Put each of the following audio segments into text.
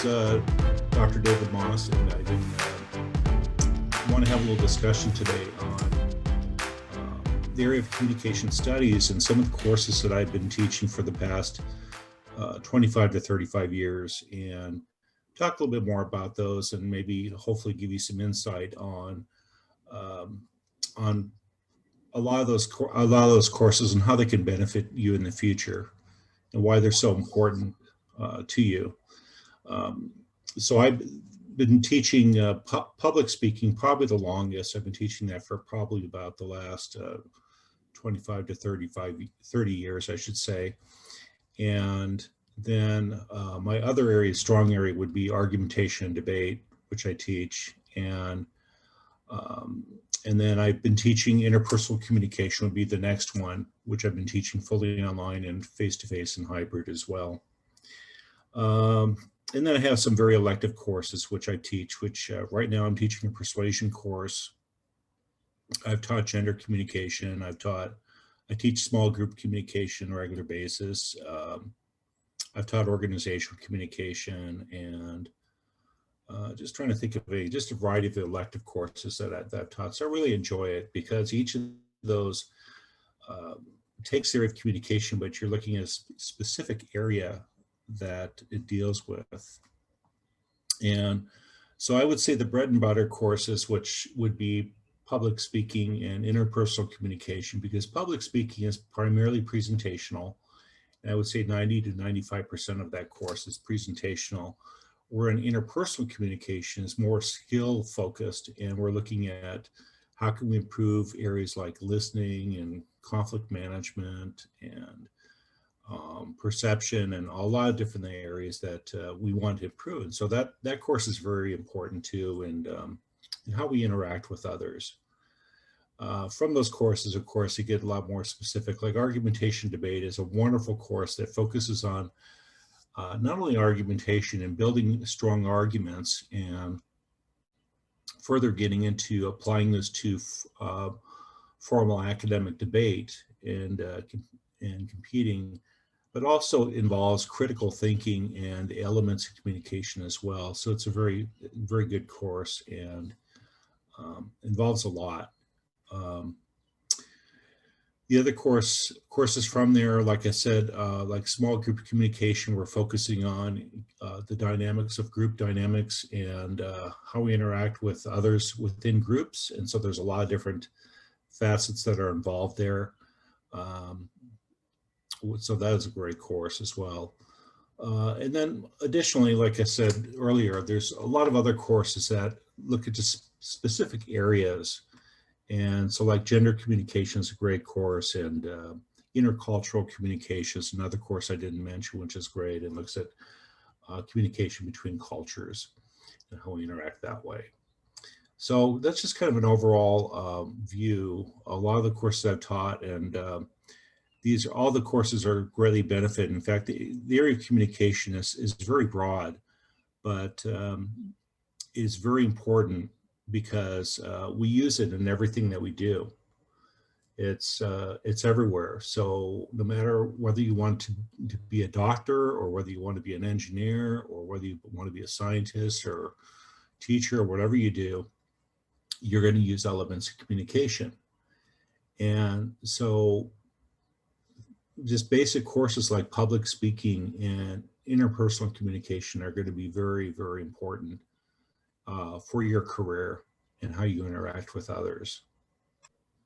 is Dr. David Moss, and I want to have a little discussion today on the area of communication studies and some of the courses that I've been teaching for the past 25 to 35 years, and talk a little bit more about those, and maybe hopefully give you some insight on a lot of those courses and how they can benefit you in the future and why they're so important to you. So I've been teaching public speaking probably the longest. I've been teaching that for probably about the last 25 to 30 years, I should say. And then my other area, strong area, would be argumentation and debate, which I teach. And then I've been teaching interpersonal communication would be the next one, which I've been teaching fully online and face-to-face and hybrid as well. And then I have some very elective courses which I teach, which right now I'm teaching a persuasion course. I've taught gender communication. I teach small group communication on a regular basis. I've taught organizational communication, and just trying to think of just a variety of elective courses that I've taught. So I really enjoy it because each of those takes the area of communication, but you're looking at a specific area that it deals with. And so I would say the bread and butter courses, which would be public speaking and interpersonal communication, because public speaking is primarily presentational. And I would say 90 to 95% of that course is presentational. Where in interpersonal communication is more skill focused, and we're looking at how can we improve areas like listening and conflict management and perception and a lot of different areas that we want to improve. And so that course is very important too, and how we interact with others. From those courses, of course, you get a lot more specific, like argumentation debate is a wonderful course that focuses on not only argumentation and building strong arguments and further getting into applying this to formal academic debate and competing, but also involves critical thinking and elements of communication as well. So it's a very, very good course and involves a lot. The other courses from there, like I said, like small group communication, we're focusing on the dynamics of group dynamics and how we interact with others within groups. And so there's a lot of different facets that are involved there. So that is a great course as well. And then additionally, like I said earlier, there's a lot of other courses that look at just specific areas. And so like gender communication is a great course, and intercultural communication is another course I didn't mention, which is great, and looks at communication between cultures and how we interact that way. So that's just kind of an overall view. A lot of the courses I've taught, and all the courses are greatly benefit. In fact, the area of communication is very broad, but is very important because we use it in everything that we do. It's everywhere. So no matter whether you want to be a doctor, or whether you want to be an engineer, or whether you want to be a scientist or teacher, or whatever you do, you're going to use elements of communication. And so just basic courses like public speaking and interpersonal communication are going to be very, very important for your career and how you interact with others.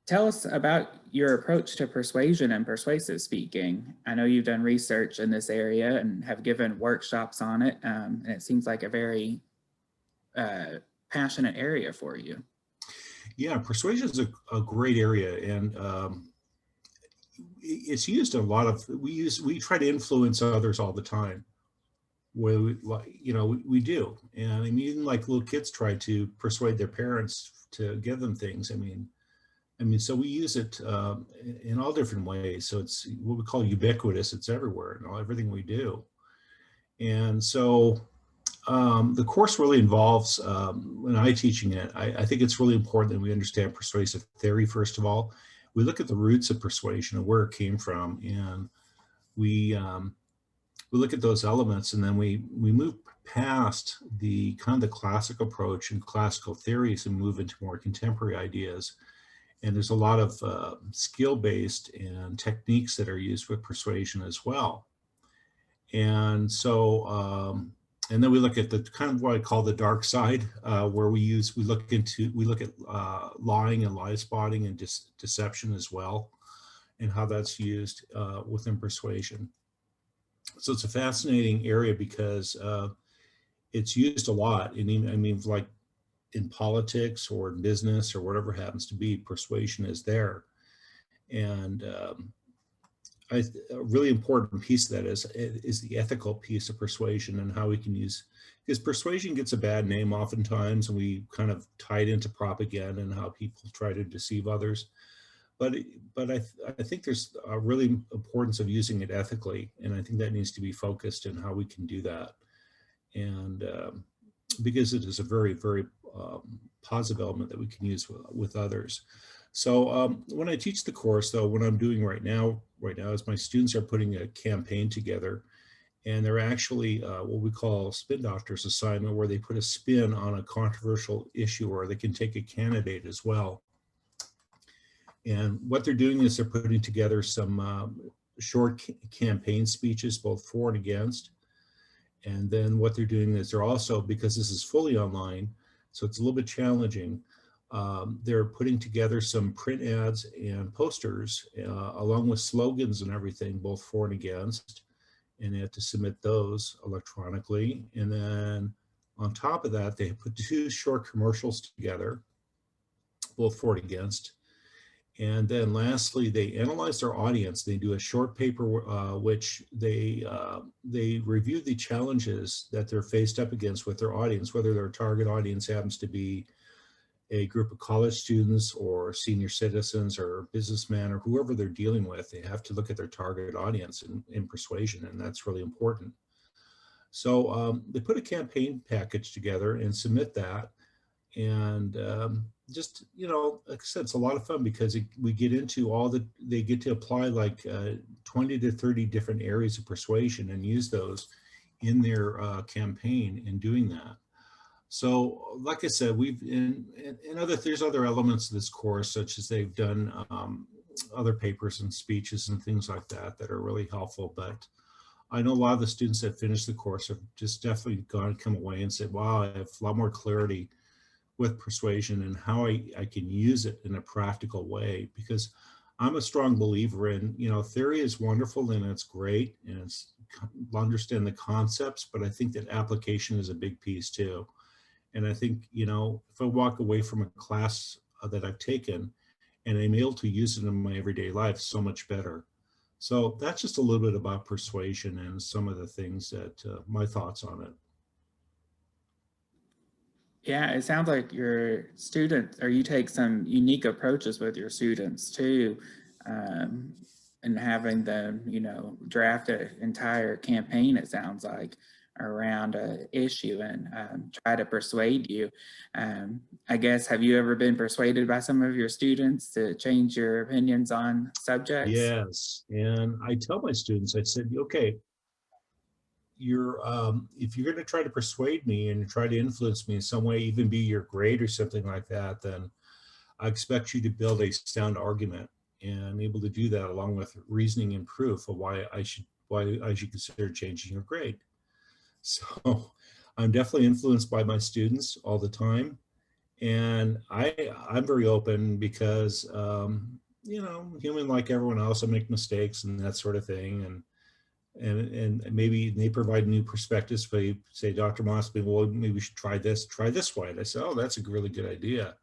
Tell us about your approach to persuasion and persuasive speaking. I know you've done research in this area and have given workshops on it, and it seems like a very passionate area for you. Yeah, persuasion is a great area, and it's used in a lot of, we try to influence others all the time. Where we do, and I mean, even like little kids try to persuade their parents to give them things. I mean, so we use it in all different ways. So it's what we call ubiquitous. It's everywhere in everything we do. And so the course really involves, when I'm teaching it, I think it's really important that we understand persuasive theory. First of all, we look at the roots of persuasion and where it came from, and we we look at those elements, and then we move past the kind of the classic approach and classical theories and move into more contemporary ideas. And there's a lot of skill-based and techniques that are used with persuasion as well. And so, and then we look at the kind of what I call the dark side, where we look at lying and lie spotting and deception as well, and how that's used within persuasion. So it's a fascinating area because it's used a lot. And even, I mean, like in politics or in business or whatever happens to be, persuasion is there. And a really important piece of that is the ethical piece of persuasion and how we can use, because persuasion gets a bad name oftentimes, and we kind of tie it into propaganda and how people try to deceive others. But I think there's a really importance of using it ethically, and I think that needs to be focused in how we can do that. And because it is a very, very positive element that we can use with others. So when I teach the course, though, what I'm doing right now is my students are putting a campaign together, and they're actually what we call spin doctor's assignment, where they put a spin on a controversial issue, or they can take a candidate as well. And what they're doing is they're putting together some short campaign speeches, both for and against. And then what they're doing is they're also, because this is fully online, so it's a little bit challenging, they're putting together some print ads and posters along with slogans and everything, both for and against. And they have to submit those electronically. And then on top of that, they put 2 short commercials together, both for and against. And then lastly, they analyze their audience. They do a short paper which they review the challenges that they're faced up against with their audience, whether their target audience happens to be a group of college students or senior citizens or businessmen or whoever they're dealing with. They have to look at their target audience in persuasion, and that's really important. So they put a campaign package together and submit that. And just, you know, like I said, it's a lot of fun because we get into they get to apply like 20 to 30 different areas of persuasion and use those in their campaign in doing that. So like I said, there's other elements of this course, such as they've done other papers and speeches and things like that that are really helpful. But I know a lot of the students that finish the course have just definitely come away and said, wow, I have a lot more clarity with persuasion and how I can use it in a practical way, because I'm a strong believer in, you know, theory is wonderful and it's great and it's understand the concepts, but I think that application is a big piece too. And I think, you know, if I walk away from a class that I've taken and I'm able to use it in my everyday life, so much better. So that's just a little bit about persuasion and some of the things that my thoughts on it. Yeah, it sounds like your students, or you take some unique approaches with your students too, and having them, you know, draft an entire campaign, it sounds like, around an issue and try to persuade you. I guess, have you ever been persuaded by some of your students to change your opinions on subjects? Yes, and I tell my students, I said, okay, if you're going to try to persuade me and try to influence me in some way, even be your grade or something like that, then I expect you to build a sound argument and able to do that along with reasoning and proof of why I should consider changing your grade. So I'm definitely influenced by my students all the time, and I'm very open because you know, human like everyone else, I make mistakes and that sort of thing, and maybe they provide new perspectives. But you say, Dr. Moss, well, maybe we should try this way. And I said, oh, that's a really good idea.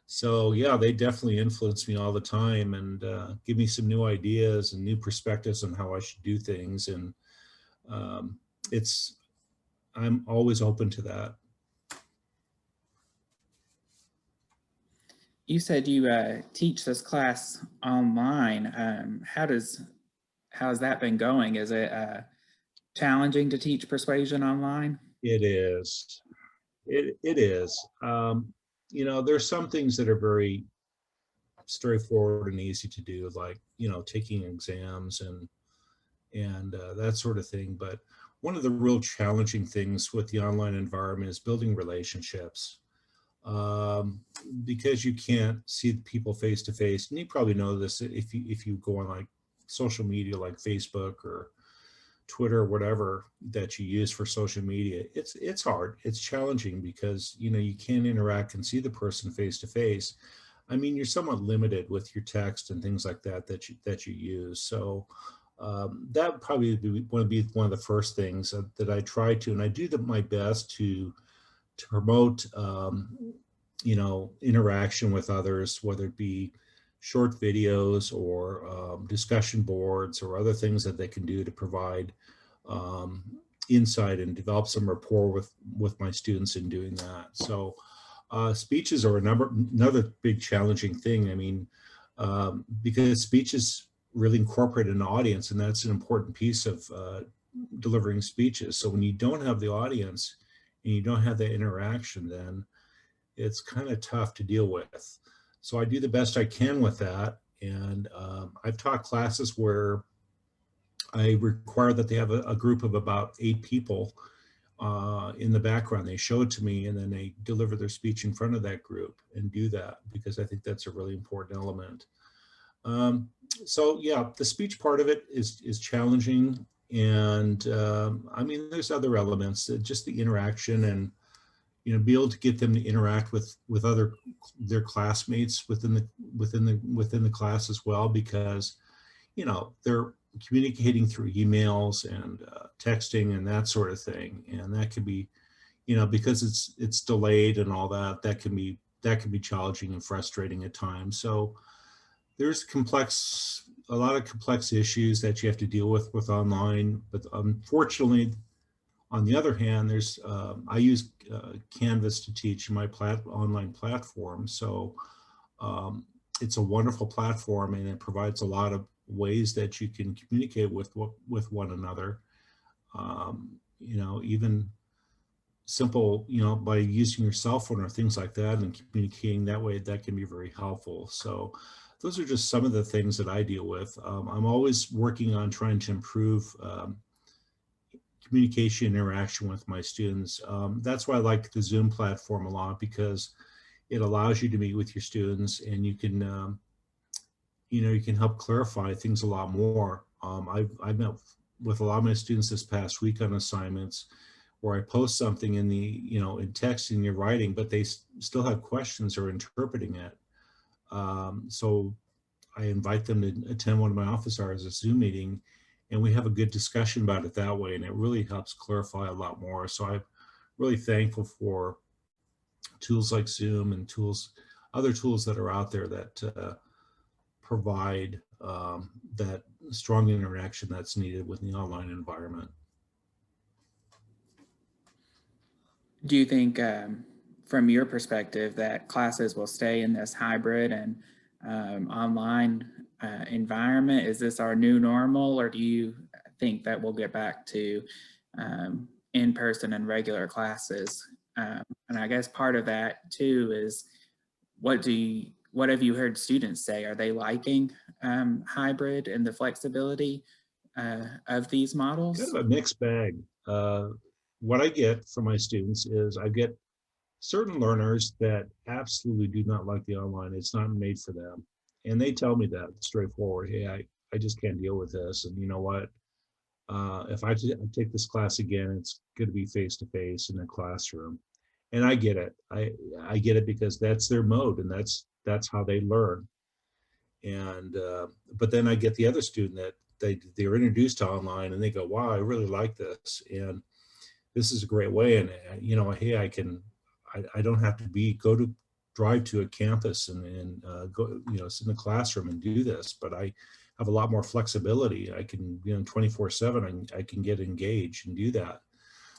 So yeah, they definitely influence me all the time and give me some new ideas and new perspectives on how I should do things. And I'm always open to that. You said you teach this class online. How's that been going? Is it challenging to teach persuasion online? It is. It is. You know, there's some things that are very straightforward and easy to do, like, you know, taking exams and that sort of thing. But one of the real challenging things with the online environment is building relationships, um, because you can't see the people face to face. And you probably know this if you go on like social media like Facebook or Twitter or whatever that you use for social media. It's hard. It's challenging because you can't interact and see the person face to face. I mean, you're somewhat limited with your text and things like that that you use. So that would probably be one of the first things that I try to, and I do my best to promote interaction with others, whether it be short videos or discussion boards or other things that they can do to provide um, insight and develop some rapport with my students in doing that. So speeches are another big challenging thing. I mean, because speeches really incorporate an audience, and that's an important piece of delivering speeches. So when you don't have the audience and you don't have that interaction, then it's kind of tough to deal with. So I do the best I can with that. And I've taught classes where I require that they have a group of about 8 people in the background. They show it to me and then they deliver their speech in front of that group and do that because I think that's a really important element. So yeah, the speech part of it is challenging. And I mean, there's other elements, just the interaction and be able to get them to interact with their classmates within the class as well, because they're communicating through emails and texting and that sort of thing, and that could be because it's delayed and all that can be challenging and frustrating at times. So there's a lot of complex issues that you have to deal with online, but unfortunately, on the other hand, I use Canvas to teach my online platform. So it's a wonderful platform, and it provides a lot of ways that you can communicate with one another. Even simple, by using your cell phone or things like that and communicating that way, that can be very helpful. So those are just some of the things that I deal with. I'm always working on trying to improve communication interaction with my students. That's why I like the Zoom platform a lot, because it allows you to meet with your students and you can you can help clarify things a lot more. I've met with a lot of my students this past week on assignments where I post something in in text in your writing, but they still have questions or interpreting it. So I invite them to attend one of my office hours, a Zoom meeting, and we have a good discussion about it that way, and it really helps clarify a lot more. So I'm really thankful for tools like Zoom and other tools that are out there that provide that strong interaction that's needed with the online environment. Do you think, from your perspective, that classes will stay in this hybrid and online environment? Is this our new normal, or do you think that we'll get back to in-person and regular classes? And I guess part of that too is what have you heard students say? Are they liking hybrid and the flexibility of these models? Kind of a mixed bag. What I get from my students is I get certain learners that absolutely do not like the online. It's not made for them. And they tell me that straightforward. Hey, I just can't deal with this. And you know what? If I take this class again, it's going to be face to face in a classroom. And I get it. I get it because that's their mode and that's how they learn. And but then I get the other student that they're introduced to online and they go, wow, I really like this. And this is a great way. And hey, I don't have to drive to a campus and go, sit in the classroom and do this, but I have a lot more flexibility. I can, 24/7, I can get engaged and do that.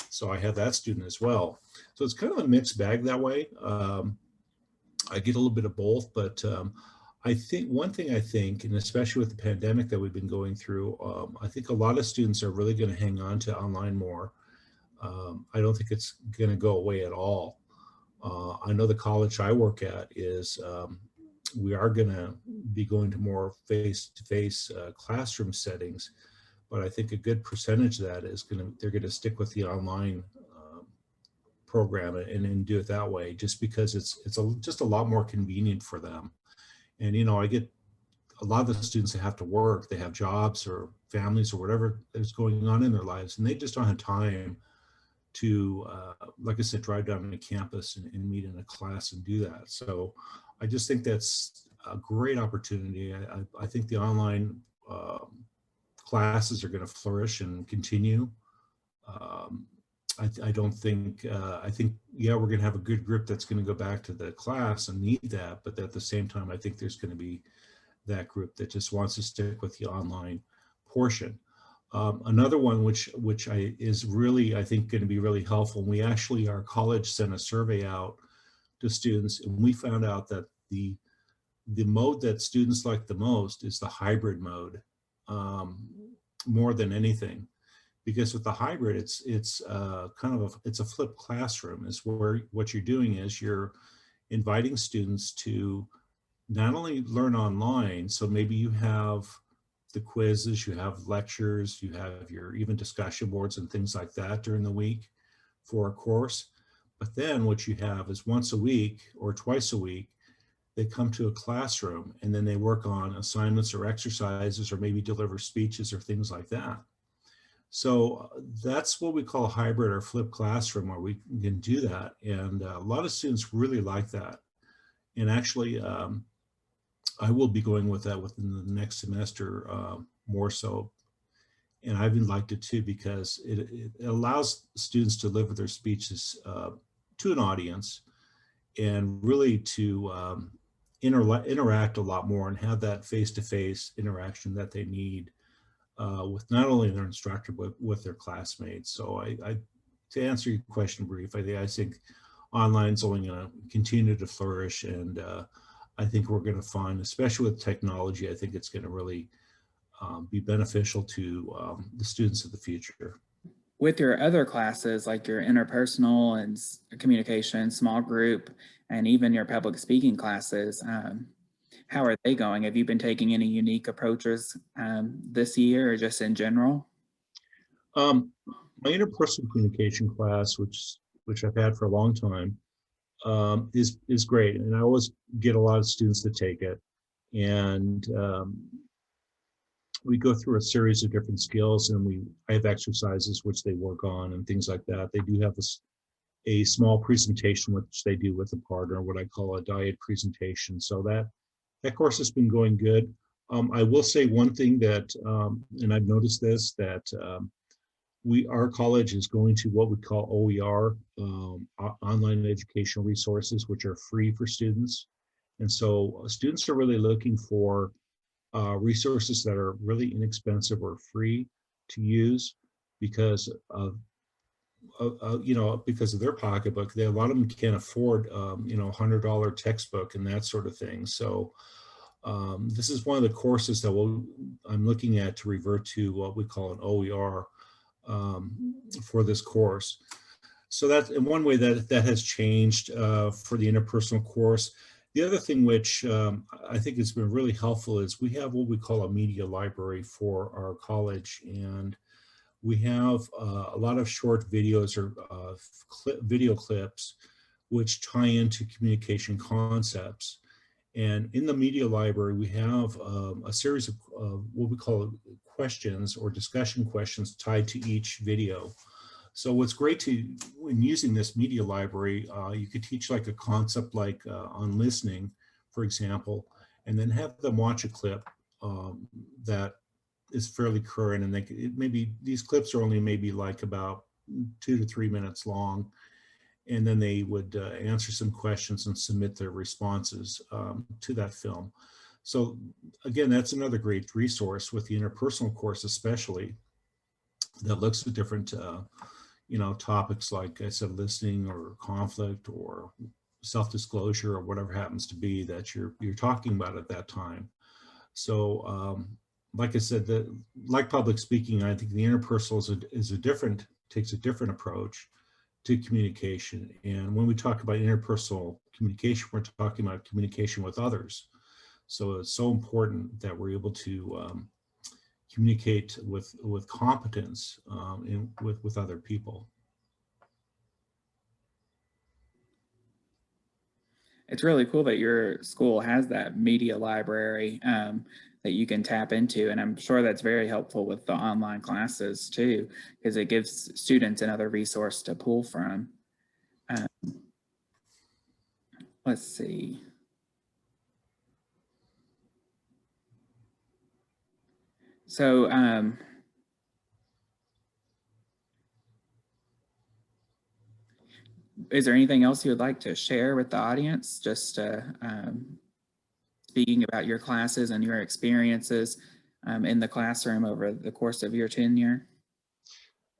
So I have that student as well. So it's kind of a mixed bag that way. I get a little bit of both, but I think and especially with the pandemic that we've been going through, I think a lot of students are really going to hang on to online more. I don't think it's going to go away at all. I know the college I work at is we are going to be going to more face-to-face classroom settings, but I think a good percentage of that is they're going to stick with the online program and do it that way, just because it's just a lot more convenient for them. And, you know, I get a lot of the students that have to work, they have jobs or families or whatever is going on in their lives, and they just don't have time to, like I said, drive down to campus and meet in a class and do that. So I just think that's a great opportunity. I think the online classes are going to flourish and continue. I don't think, I think, yeah, we're going to have a good group that's going to go back to the class and need that. But at the same time, I think there's going to be that group that just wants to stick with the online portion. Another one which is really, I think, going to be really helpful. We actually, our college sent a survey out to students, and we found out that the mode that students like the most is the hybrid mode, more than anything. Because with the hybrid, it's kind of it's a flipped classroom. Is where what you're doing is you're inviting students to not only learn online, so maybe you have the quizzes, you have lectures, you have your even discussion boards and things like that during the week for a course. But then what you have is once a week or twice a week, they come to a classroom and then they work on assignments or exercises or maybe deliver speeches or things like that. So that's what we call a hybrid or flipped classroom, where we can do that. And a lot of students really like that. And actually, I will be going with that within the next semester more so. And I've liked it too, because it allows students to deliver their speeches to an audience and really to interact a lot more and have that face-to-face interaction that they need with not only their instructor, but with their classmates. So to answer your question brief, I think online is only going to continue to flourish. And I think we're going to find, especially with technology, I think it's going to really be beneficial to the students of the future. With your other classes, like your interpersonal and communication, small group, and even your public speaking classes, how are they going? Have you been taking any unique approaches this year or just in general? My interpersonal communication class, which I've had for a long time, is great, and I always get a lot of students to take it. And we go through a series of different skills, and I have exercises which they work on and things like that. They do have a small presentation which they do with a partner, what I call a diet presentation. So that course has been going good. I will say one thing that, and I've noticed this, that our college is going to what we call OER, online educational resources, which are free for students. And so students are really looking for resources that are really inexpensive or free to use because of because of their pocketbook. A lot of them can't afford $100 textbook and that sort of thing. So this is one of the courses that I'm looking at to revert to what we call an OER for this course. So that's in one way that has changed for the interpersonal course. The other thing which I think has been really helpful is we have what we call a media library for our college, and we have a lot of short videos or video clips which tie into communication concepts. And in the media library, we have a series of what we call questions or discussion questions tied to each video. So what's great when using this media library, you could teach like a concept like on listening, for example, and then have them watch a clip that is fairly current. And maybe these clips are only maybe like about 2 to 3 minutes long. And then they would answer some questions and submit their responses to that film. So again, that's another great resource with the interpersonal course, especially, that looks at different topics like I said, listening or conflict or self-disclosure or whatever happens to be that you're talking about at that time. So like I said, like public speaking, I think the interpersonal takes a different approach to communication. And when we talk about interpersonal communication, we're talking about communication with others. So it's so important that we're able to communicate with competence with other people. It's really cool that your school has that media library that you can tap into. And I'm sure that's very helpful with the online classes too, because it gives students another resource to pull from. Let's see. So, is there anything else you would like to share with the audience? Just speaking about your classes and your experiences in the classroom over the course of your tenure?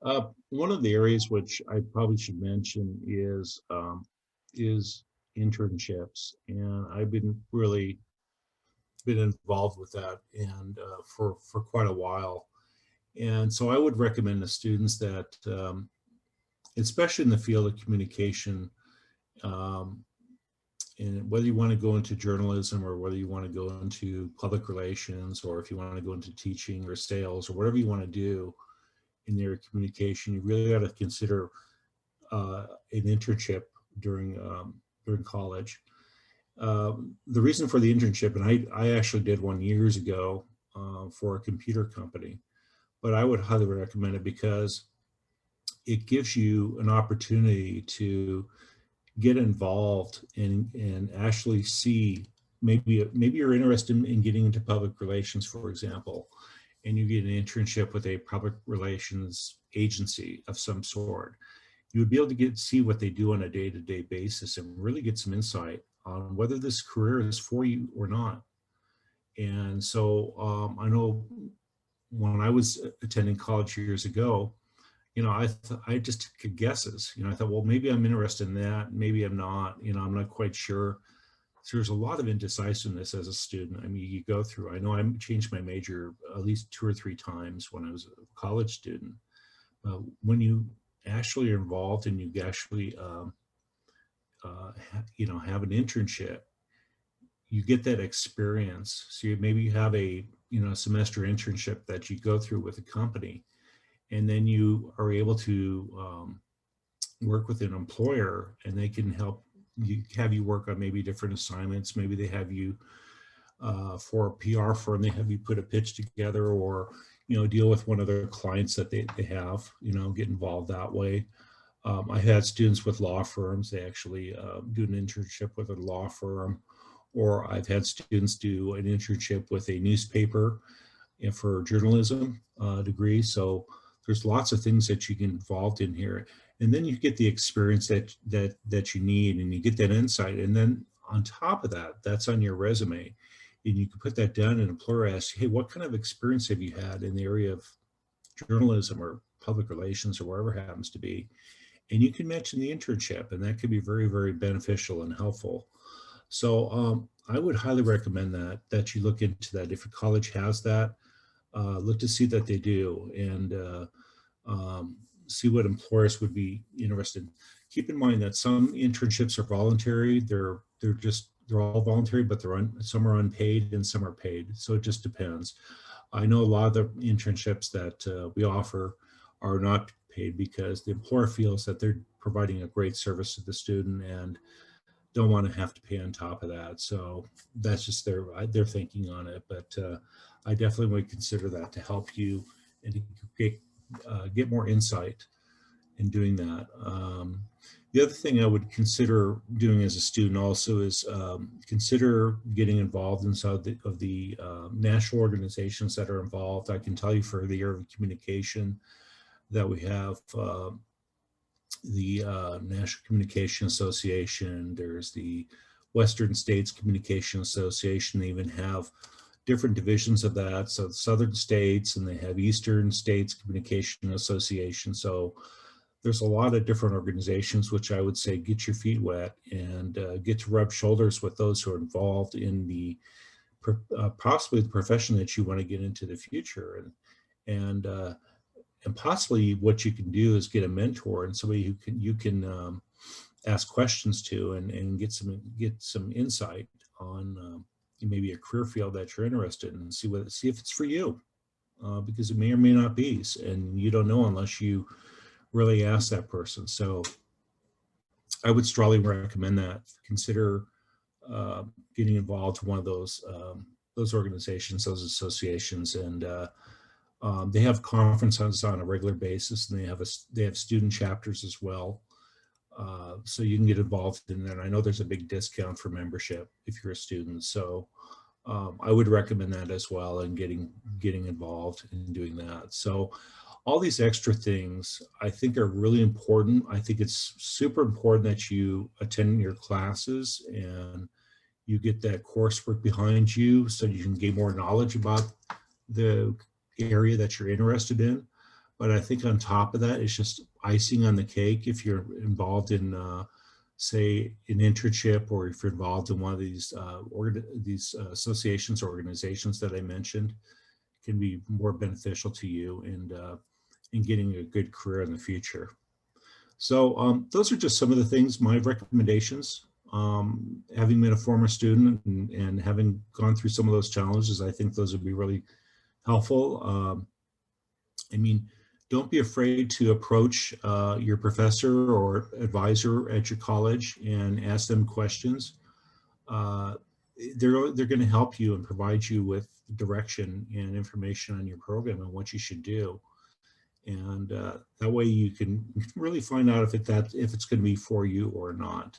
One of the areas which I probably should mention is internships, and I've been involved with that and for quite a while. And so I would recommend to students that, especially in the field of communication, and whether you want to go into journalism or whether you want to go into public relations, or if you want to go into teaching or sales or whatever you want to do in your communication, you really got to consider an internship during college. The reason for the internship, and I actually did one years ago for a computer company, but I would highly recommend it because it gives you an opportunity to get involved and actually see, maybe you're interested in getting into public relations, for example, and you get an internship with a public relations agency of some sort. You would be able to see what they do on a day-to-day basis and really get some insight on whether this career is for you or not. And so I know when I was attending college years ago, I just took guesses. I thought, well, maybe I'm interested in that, maybe I'm not. I'm not quite sure. So there's a lot of indecisiveness as a student. I mean, you go through. I know I changed my major at least 2 or 3 times when I was a college student. When you actually are involved and you actually, have an internship, you get that experience. So maybe you have a semester internship that you go through with a company, and then you are able to work with an employer, and they can have you work on maybe different assignments. Maybe they have you for a PR firm, they have you put a pitch together, or deal with one of their clients that they have, get involved that way. I had students with law firms. They actually do an internship with a law firm, or I've had students do an internship with a newspaper for journalism degree. So there's lots of things that you get involved in here, and then you get the experience that you need, and you get that insight. And then on top of that, that's on your resume, and you can put that down. And an employer asks, hey, what kind of experience have you had in the area of journalism or public relations or wherever it happens to be? And you can mention the internship, and that could be very, very beneficial and helpful. So I would highly recommend that you look into that. If a college has that, look to see that they do, and see what employers would be interested in. Keep in mind that some internships are voluntary. They're all voluntary, but some are unpaid and some are paid. So it just depends. I know a lot of the internships that we offer are not paid because the employer feels that they're providing a great service to the student and don't want to have to pay on top of that. So that's just their thinking on it. But I definitely would consider that to help you and to get more insight in doing that. The other thing I would consider doing as a student also is consider getting involved in some of the national organizations that are involved. I can tell you for the area of communication that we have the National Communication Association. There's the Western States Communication Association. They even have different divisions of that. So the Southern States, and they have Eastern States Communication Association. So there's a lot of different organizations, which I would say get your feet wet and get to rub shoulders with those who are involved in the possibly the profession that you want to get into the future. And possibly what you can do is get a mentor and somebody who you can ask questions to and get some insight on maybe a career field that you're interested in, and see if it's for you. because it may or may not be, and you don't know unless you really ask that person. So I would strongly recommend that. Consider getting involved in one of those organizations, those associations, and they have conferences on a regular basis, and they have student chapters as well. So you can get involved in that. I know there's a big discount for membership if you're a student. So I would recommend that as well, and getting involved in doing that. So all these extra things I think are really important. I think it's super important that you attend your classes and you get that coursework behind you so you can gain more knowledge about the area that you're interested in. But I think on top of that, it's just icing on the cake if you're involved in, say, an internship, or if you're involved in one of these associations or organizations that I mentioned, can be more beneficial to you and in getting a good career in the future. So those are just some of the things, my recommendations. Having been a former student and having gone through some of those challenges, I think those would be really helpful. I mean, don't be afraid to approach your professor or advisor at your college and ask them questions. They're going to help you and provide you with direction and information on your program and what you should do. And that way you can really find out if it's going to be for you or not.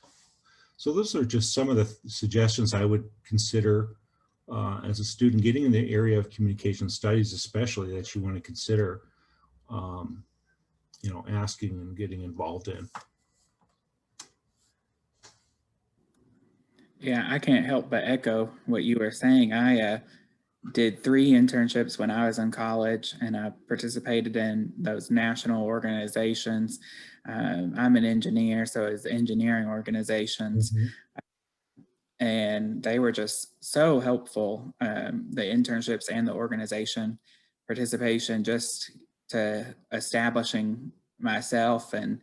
So those are just some of the suggestions I would consider as a student getting in the area of communication studies, especially, that you want to consider, asking and getting involved in. Yeah, I can't help but echo what you were saying. I did 3 internships when I was in college, and I participated in those national organizations. I'm an engineer, so it's engineering organizations. Mm-hmm. And they were just so helpful, the internships and the organization participation, just to establishing myself, and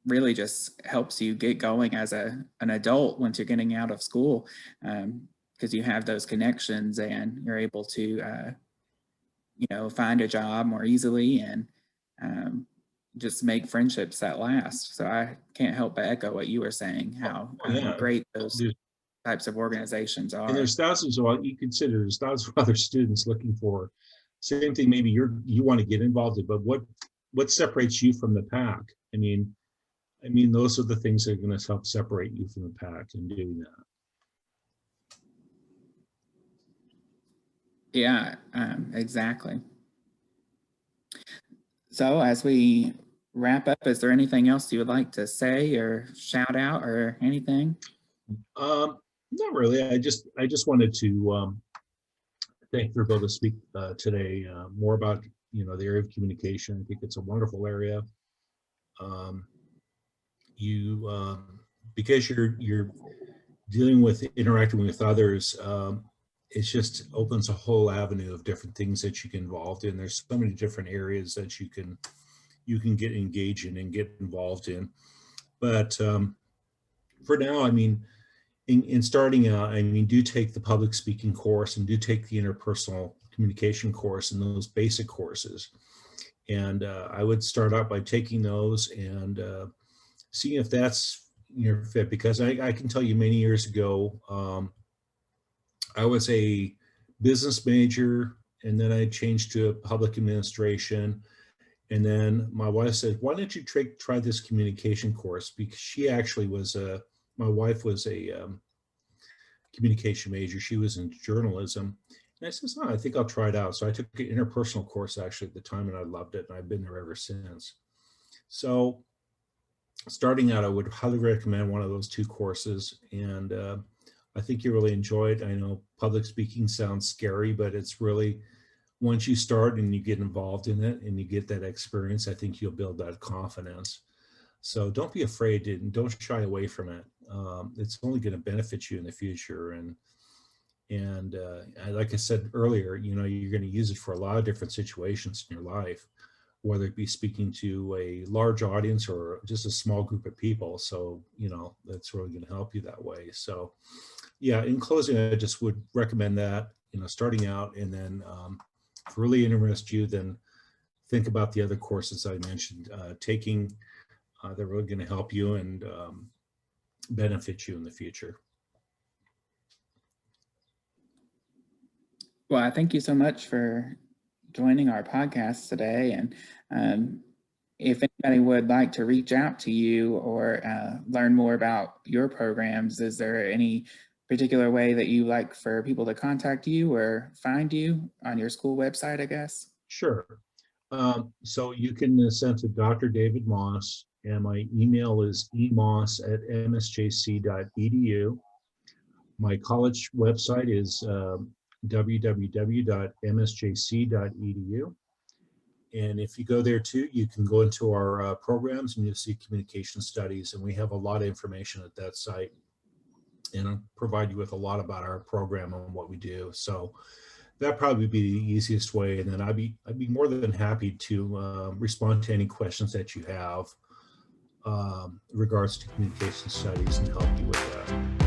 really just helps you get going as an adult once you're getting out of school, because you have those connections and you're able to find a job more easily, and just make friendships that last. So I can't help but echo what you were saying, how Yeah. great those There's, types of organizations are. and there's thousands of, you consider there's thousands of other students looking for same thing. Maybe you want to get involved in, but what separates you from the pack? I mean, those are the things that are going to help separate you from the pack in doing that. Yeah, exactly. So as we wrap up, is there anything else you would like to say or shout out or anything? Not really. I just wanted to thank Virgo to speak today more about the area of communication. I think it's a wonderful area. Because you're dealing with interacting with others, it just opens a whole avenue of different things that you get involved in. There's so many different areas that you can get engaged in and get involved in. But for now, in starting out, do take the public speaking course and do take the interpersonal communication course and those basic courses. And I would start out by taking those and seeing if that's your fit, because I can tell you many years ago, I was a business major, and then I changed to public administration. And then my wife said, why don't you try this communication course? Because she actually was my wife was a communication major. She was in journalism. And I said, oh, I think I'll try it out. So I took an interpersonal course actually at the time, and I loved it. And I've been there ever since. So starting out, I would highly recommend one of those 2 courses. And I think you really enjoy it. I know public speaking sounds scary, but it's really, once you start and you get involved in it and you get that experience, I think you'll build that confidence. So don't be afraid and don't shy away from it. It's only going to benefit you in the future. And like I said earlier, you're going to use it for a lot of different situations in your life, whether it be speaking to a large audience or just a small group of people. So, that's really going to help you that way. So yeah, in closing, I just would recommend that, starting out, and then really interests you, then think about the other courses I mentioned taking. They're really going to help you and benefit you in the future. Well, I thank you so much for joining our podcast today. And if anybody would like to reach out to you or learn more about your programs, is there any particular way that you like for people to contact you or find you on your school website, I guess? Sure. So you can send to Dr. David Moss, and my email is emoss@msjc.edu. My college website is www.msjc.edu. And if you go there too, you can go into our programs and you'll see communication studies, and we have a lot of information at that site, and I'll provide you with a lot about our program and what we do. So that'd probably be the easiest way. And then I'd be more than happy to respond to any questions that you have regards to communication studies and help you with that.